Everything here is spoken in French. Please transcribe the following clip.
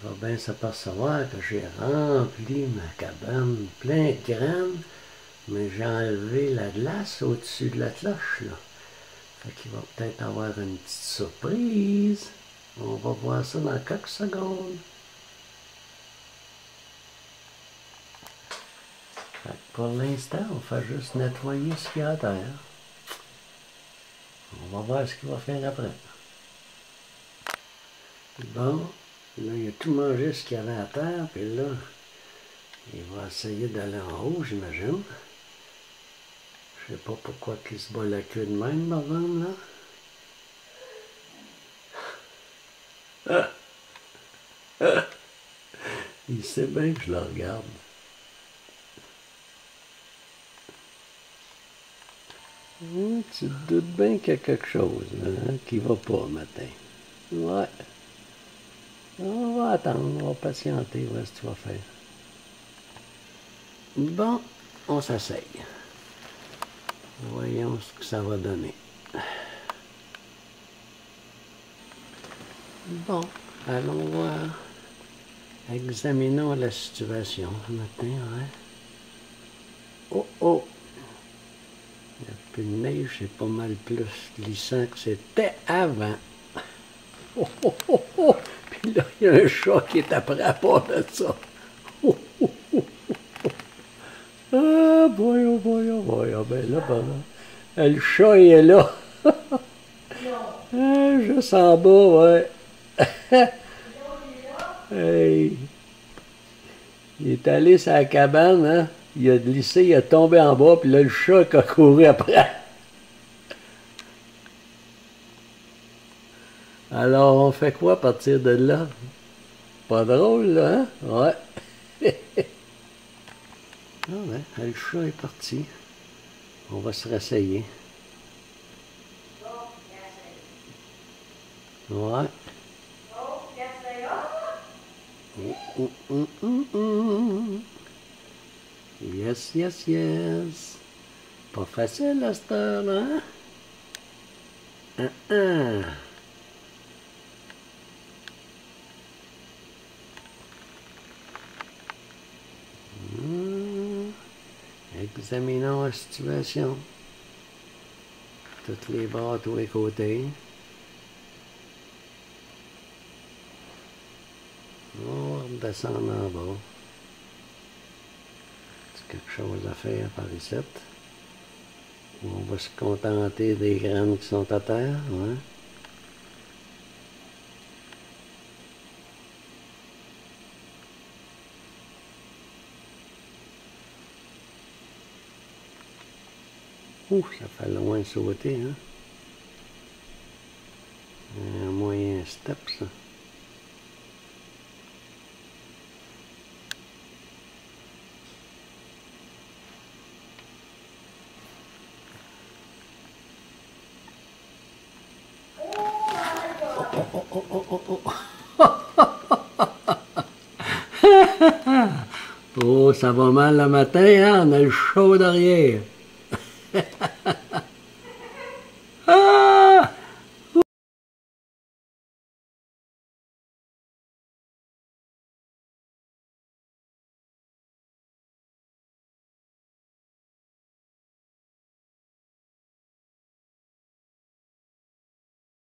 Il va bien s'apercevoir que j'ai rempli ma cabane plein de graines, mais j'ai enlevé la glace au-dessus de la cloche, là. Fait qu'il va peut-être avoir une petite surprise. On va voir ça dans quelques secondes. Fait que pour l'instant, on fait juste nettoyer ce qu'il y a à terre. On va voir ce qu'il va faire après. Bon, là, il a tout mangé ce qu'il y avait à terre, puis là, il va essayer d'aller en haut, j'imagine. Je sais pas pourquoi il se bat la queue de même, Marvin, là. Il sait bien que je le regarde. Tu te doutes bien qu'il y a quelque chose là, qui va pas matin. Ouais. On va attendre, on va patienter, voir ce que tu vas faire. Bon, on s'essaye. Voyons ce que ça va donner. Bon, allons voir. Examinons la situation ce matin, ouais. Oh oh! Il n'y a plus de neige, c'est pas mal plus glissant que c'était avant. Oh oh oh oh! Puis là, il y a un chat qui est après à part de ça. Oh oh oh oh! Ah, boy, oh boy, oh boy, oh ben là, ben là. Le chat il est là. Ah, juste en bas, ouais. Hey. Il est allé sur la cabane, hein? Il a glissé, il est tombé en bas, puis là, le chat a couru après. Alors, on fait quoi à partir de là? Pas drôle, là, hein? Ouais. Ah ouais, le chat est parti. On va se rasseyer. Ouais. Yes, yes, yes. Pas facile à cette heure, hein? Examinons la situation. Toutes les bords, tous les côtés. On va redescendre en bas. C'est quelque chose à faire par ici. On va se contenter des graines qui sont à terre. Ouais. Ouh, ça fait loin sauter, hein? Un moyen step, ça. Oh, ça va mal le matin, hein? On a le chaud derrière.